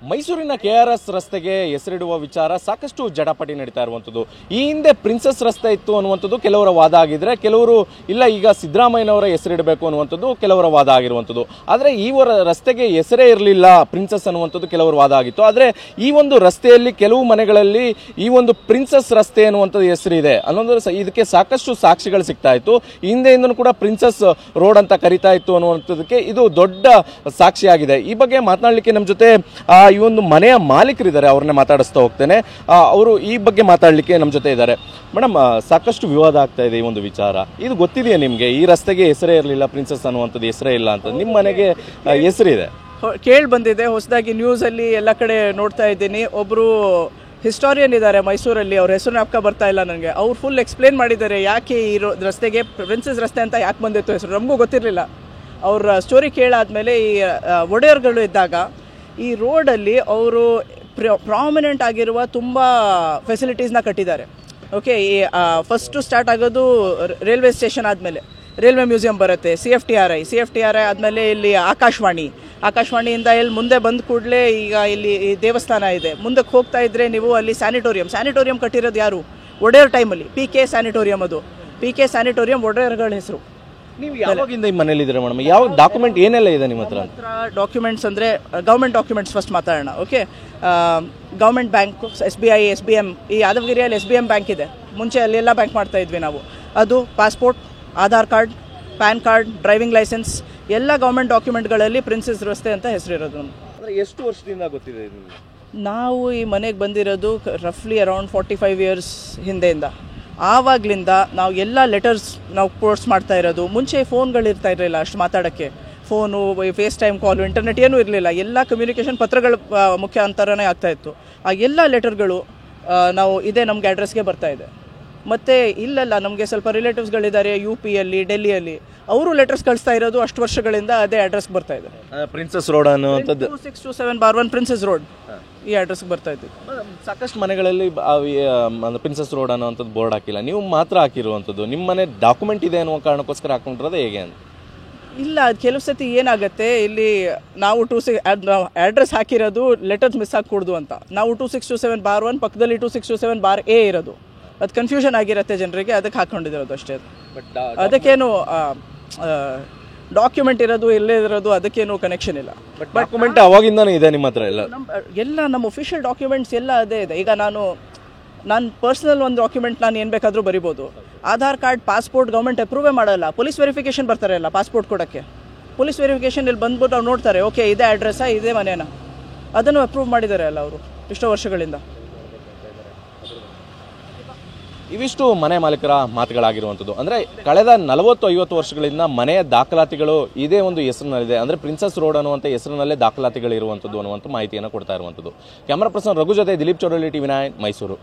ಮೈಸೂರಿನ KRS ರಸ್ತೆಗೆ ಹೆಸರಿಡುವ ವಿಚಾರ ಸಾಕಷ್ಟು ಜಟಾಪಟಿ ನಡೀತಾ ಇರುವಂಥದ್ದು. ಈ ಹಿಂದೆ ಪ್ರಿನ್ಸಸ್ ರಸ್ತೆ ಇತ್ತು ಅನ್ನುವಂಥದ್ದು ಕೆಲವರ ವಾದ ಆಗಿದ್ರೆ, ಕೆಲವರು ಇಲ್ಲ ಈಗ ಸಿದ್ದರಾಮಯ್ಯನವರ ಹೆಸರಿಡಬೇಕು ಅನ್ನುವಂಥದ್ದು ಕೆಲವರ ವಾದ ಆಗಿರುವಂಥದ್ದು. ಆದರೆ ಈ ರಸ್ತೆಗೆ ಹೆಸರೇ ಇರಲಿಲ್ಲ ಪ್ರಿನ್ಸಸ್ ಅನ್ನುವಂಥದ್ದು ಕೆಲವರ ವಾದ ಆಗಿತ್ತು. ಆದರೆ ಈ ಒಂದು ರಸ್ತೆಯಲ್ಲಿ ಕೆಲವು ಮನೆಗಳಲ್ಲಿ ಈ ಒಂದು ಪ್ರಿನ್ಸಸ್ ರಸ್ತೆ ಅನ್ನುವಂಥದ್ದು ಹೆಸರಿದೆ ಅನ್ನೋದು ಇದಕ್ಕೆ ಸಾಕಷ್ಟು ಸಾಕ್ಷಿಗಳು ಸಿಗ್ತಾ ಇತ್ತು. ಹಿಂದೆಯಿಂದನೂ ಕೂಡ ಪ್ರಿನ್ಸಸ್ ರೋಡ್ ಅಂತ ಕರಿತಾ ಇತ್ತು ಅನ್ನುವಂಥದ್ದಕ್ಕೆ ಇದು ದೊಡ್ಡ ಸಾಕ್ಷಿಯಾಗಿದೆ. ಈ ಬಗ್ಗೆ ಮಾತನಾಡಲಿಕ್ಕೆ ನಮ್ಮ ಜೊತೆ ಈ ಒಂದು ಮನೆಯ ಮಾಲೀಕರಿದ್ದಾರೆ, ಅವ್ರನ್ನೇ ಮಾತಾಡಿಸ್ತಾ ಹೋಗ್ತೇನೆ. ಅವರು ಈ ಬಗ್ಗೆ ಮಾತಾಡಲಿಕ್ಕೆ ನಮ್ಮ ಜೊತೆ ಇದ್ದಾರೆ. ಮೇಡಮ್, ಸಾಕಷ್ಟು ವಿವಾದ ಆಗ್ತಾ ಇದೆ ಈ ಒಂದು ವಿಚಾರ. ಇದು ಗೊತ್ತಿದೆಯಾ ನಿಮಗೆ? ಈ ರಸ್ತೆಗೆ ಹೆಸರೇ ಇರಲಿಲ್ಲ, ಪ್ರಿನ್ಸಸ್ ಅನ್ನುವಂಥದ್ದು ಹೆಸರೇ ಇಲ್ಲ ಅಂತ. ನಿಮ್ಮ ಮನೆಗೆ ಹೆಸರಿದೆ, ಕೇಳಿ ಬಂದಿದೆ. ಹೊಸದಾಗಿ ನ್ಯೂಸಲ್ಲಿ ಎಲ್ಲ ಕಡೆ ನೋಡ್ತಾ ಇದ್ದೀನಿ. ಒಬ್ಬರು ಹಿಸ್ಟಾರಿಯನ್ ಇದ್ದಾರೆ ಮೈಸೂರಲ್ಲಿ, ಅವ್ರ ಹೆಸರು ಜ್ಞಾಪಕ ಬರ್ತಾ ಇಲ್ಲ ನನಗೆ. ಅವ್ರು ಫುಲ್ ಎಕ್ಸ್ಪ್ಲೇನ್ ಮಾಡಿದ್ದಾರೆ ಯಾಕೆ ಈ ರಸ್ತೆಗೆ ಪ್ರಿನ್ಸಸ್ ರಸ್ತೆ ಅಂತ ಯಾಕೆ ಬಂದಿತ್ತು ಹೆಸರು. ನಮಗೂ ಗೊತ್ತಿರಲಿಲ್ಲ. ಅವ್ರ ಸ್ಟೋರಿ ಕೇಳಾದ್ಮೇಲೆ ಈ ಒಡೆಯರ್ಗಳು ಇದ್ದಾಗ ಈ ರೋಡಲ್ಲಿ ಅವರು ಪ್ರಾಮಿನೆಂಟ್ ಆಗಿರುವ ತುಂಬ ಫೆಸಿಲಿಟೀಸ್ನ ಕಟ್ಟಿದ್ದಾರೆ. ಓಕೆ, ಈ ಫಸ್ಟು ಸ್ಟಾರ್ಟ್ ಆಗೋದು ರೈಲ್ವೆ ಸ್ಟೇಷನ್ ಆದಮೇಲೆ ರೈಲ್ವೆ ಮ್ಯೂಸಿಯಂ ಬರುತ್ತೆ, CFTRI ಆದಮೇಲೆ ಇಲ್ಲಿ ಆಕಾಶವಾಣಿಯಿಂದ ಇಲ್ಲಿ ಮುಂದೆ ಬಂದ ಕೂಡಲೇ ಈಗ ಇಲ್ಲಿ ದೇವಸ್ಥಾನ ಇದೆ. ಮುಂದಕ್ಕೆ ಹೋಗ್ತಾ ಇದ್ದರೆ ನೀವು ಅಲ್ಲಿ ಸ್ಯಾನಿಟೋರಿಯಂ ಕಟ್ಟಿರೋದು ಯಾರು? ಒಡೆಯರ್ ಟೈಮಲ್ಲಿ PK ಸ್ಯಾನಿಟೋರಿಯಂ. ಅದು PK ಸ್ಯಾನಿಟೋರಿಯಂ ಒಡೆಯರ್ಗಳ ಹೆಸರು. ನೀವು ಯಾವಾಗಿಂದ ಈ ಮನೇಲಿ ಇದ್ದೀರಾ ಮೇಡಮ್? ಯಾವ ಡಾಕ್ಯುಮೆಂಟ್ ಏನೆಲ್ಲ ಇದೆ ನಿಮ್ಮ ಹತ್ರ? ಡಾಕ್ಯುಮೆಂಟ್ಸ್ ಅಂದರೆ ಗೌರ್ಮೆಂಟ್ ಡಾಕ್ಯುಮೆಂಟ್ಸ್ ಫಸ್ಟ್ ಮಾತಾಡೋಣ. Okay, government bank, SBI, SBM. ಈ ಯಾದಗಿರಿಯಲ್ಲಿ SBM ಬ್ಯಾಂಕ್ ಇದೆ. ಮುಂಚೆ ಅಲ್ಲೆಲ್ಲ ಬ್ಯಾಂಕ್ ಮಾಡ್ತಾ ಇದ್ವಿ ನಾವು. ಅದು passport, Aadhaar card, pan card, driving licence ಎಲ್ಲ ಗೌರ್ಮೆಂಟ್ ಡಾಕ್ಯುಮೆಂಟ್ಗಳಲ್ಲಿ ಪ್ರಿನ್ಸಸ್ ರಸ್ತೆ ಅಂತ ಹೆಸರಿರೋದು. ನಮ್ಗೆ ಎಷ್ಟು ವರ್ಷದಿಂದ ಗೊತ್ತಿದೆ ನಿಮಗೆ? ನಾವು ಈ ಮನೆಗೆ ಬಂದಿರೋದು ರಫ್ಲಿ ಅರೌಂಡ್ 45 ಇಯರ್ಸ್ ಹಿಂದೆಯಿಂದ. ಆವಾಗಲಿಂದ ನಾವು ಎಲ್ಲ ಲೆಟರ್ಸ್ ನಾವು ಪೋಸ್ಟ್ ಮಾಡ್ತಾ ಇರೋದು. ಮುಂಚೆ ಫೋನ್ಗಳು ಇರ್ತಾ ಇರಲಿಲ್ಲ ಅಷ್ಟು ಮಾತಾಡೋಕ್ಕೆ. ಫೋನು, ಫೇಸ್ ಟೈಮ್ ಕಾಲು, ಇಂಟರ್ನೆಟ್ ಏನೂ ಇರಲಿಲ್ಲ. ಎಲ್ಲ ಕಮ್ಯುನಿಕೇಷನ್ ಪತ್ರಗಳ ಮುಖಾಂತರನೇ ಆಗ್ತಾಯಿತ್ತು. ಆ ಎಲ್ಲ ಲೆಟರ್ಗಳು ನಾವು ಇದೇ ನಮಗೆ ಅಡ್ರೆಸ್ಗೆ ಬರ್ತಾ ಇದೆ. ಮತ್ತು ಇಲ್ಲೆಲ್ಲ ನಮಗೆ ಸ್ವಲ್ಪ ರಿಲೇಟಿವ್ಸ್ಗಳಿದ್ದಾರೆ UPಯಲ್ಲಿ, ಡೆಲ್ಲಿಯಲ್ಲಿ. ಅವರು ಲೆಟರ್ಸ್ ಕಳಿಸ್ತಾ ಇರೋದು ಅಷ್ಟು ವರ್ಷಗಳಿಂದ ಅದೇ ಅಡ್ರೆಸ್ಗೆ ಬರ್ತಾ ಇದೆ. ಪ್ರಿನ್ಸಸ್ ರೋಡ್ ಅನ್ನುವಂಥದ್ದು 2627/1 ಪ್ರಿನ್ಸಸ್ ರೋಡ್ ಈ ಅಡ್ರೆಸ್ಗೆ ಬರ್ತಾ ಇತ್ತು. ಸಾಕಷ್ಟು ಮನೆಗಳಲ್ಲಿ ಪ್ರಿನ್ಸಸ್ ರೋಡ್ ಅನ್ನೋವಂಥದ್ದು ಬೋರ್ಡ್ ಹಾಕಿಲ್ಲ, ನೀವು ಮಾತ್ರ ಹಾಕಿರುವಂಥದ್ದು. ನಿಮ್ಮ ಮನೆ ಡಾಕ್ಯುಮೆಂಟ್ ಇದೆ ಅನ್ನುವ ಕಾರಣಕ್ಕೋಸ್ಕರ ಹಾಕೊಂಡಿರೋದು ಹೇಗೆ ಅಂತ? ಇಲ್ಲ, ಅದು ಕೆಲವು ಸತಿ ಏನಾಗುತ್ತೆ, ಇಲ್ಲಿ ನಾವು ಅಡ್ರೆಸ್ ಹಾಕಿರೋದು ಲೆಟರ್ಸ್ ಮಿಸ್ ಆಗಕೂಡ್ದು ಅಂತ. ನಾವು 2627/1 ಪಕ್ಕದಲ್ಲಿ 2627/A ಇರೋದು. ಅದು ಕನ್ಫ್ಯೂಷನ್ ಆಗಿರುತ್ತೆ ಜನರಿಗೆ, ಅದಕ್ಕೆ ಹಾಕೊಂಡಿರೋದು ಅಷ್ಟೇ. ಬಟ್ ಅದಕ್ಕೇನು ಡಾಕ್ಯುಮೆಂಟ್ ಇರೋದು ಇಲ್ಲೇ ಇರೋದು ಅದಕ್ಕೇನು ಕನೆಕ್ಷನ್ ಇಲ್ಲ. ಬಟ್ ಡಾಕ್ಯುಮೆಂಟ್ ಅವಾಗಿಂದನೂ ಇದೆ ನಿಮ್ಮ ಹತ್ರ? ಎಲ್ಲ ನಮ್ಮ ಒಫಿಷಿಯಲ್ ಡಾಕ್ಯುಮೆಂಟ್ಸ್ ಎಲ್ಲ ಅದೇ ಇದೆ. ಈಗ ನಾನು ಪರ್ಸನಲ್ ಒಂದು ಡಾಕ್ಯುಮೆಂಟ್ ನಾನು ಏನು ಬೇಕಾದರೂ ಬರಿಬೋದು. ಆಧಾರ್ ಕಾರ್ಡ್, ಪಾಸ್ಪೋರ್ಟ್ ಗೌರ್ಮೆಂಟ್ ಅಪ್ರೂವೇ ಮಾಡಲ್ಲ. ಪೊಲೀಸ್ ವೆರಿಫಿಕೇಷನ್ ಬರ್ತಾರೆ ಅಲ್ಲ ಪಾಸ್ಪೋರ್ಟ್ ಕೊಡೋಕ್ಕೆ. ಪೊಲೀಸ್ ವೆರಿಫಿಕೇಷನ್ ಇಲ್ಲಿ ಬಂದ್ಬಿಟ್ಟು ಅವ್ರು ನೋಡ್ತಾರೆ, ಓಕೆ ಇದೇ ಅಡ್ರೆಸ್ಸಾ, ಇದೇ ಮನೇನ, ಅದನ್ನು ಅಪ್ರೂವ್ ಮಾಡಿದ್ದಾರೆ ಅಲ್ಲ ಅವರು ಇಷ್ಟೋ ವರ್ಷಗಳಿಂದ. ಇವಿಷ್ಟು ಮನೆ ಮಾಲೀಕರ ಮಾತುಗಳಾಗಿರುವಂಥದ್ದು. ಅಂದರೆ ಕಳೆದ 40-50 ವರ್ಷಗಳಿಂದ ಮನೆಯ ದಾಖಲಾತಿಗಳು ಇದೇ ಒಂದು ಹೆಸರಿನಲ್ಲಿದೆ. ಅಂದರೆ ಪ್ರಿನ್ಸಸ್ ರೋಡ್ ಅನ್ನುವಂಥ ಹೆಸರಿನಲ್ಲೇ ದಾಖಲಾತಿಗಳು ಇರುವಂಥದ್ದು ಅನ್ನುವಂಥ ಮಾಹಿತಿಯನ್ನು ಕೊಡ್ತಾ ಇರುವಂಥದ್ದು. ಕ್ಯಾಮರಾ ಪರ್ಸನ್ ರಘು ಜೊತೆ ದಿಲೀಪ್ ಚೌಡಳ್ಳಿ, TV9 ಮೈಸೂರು.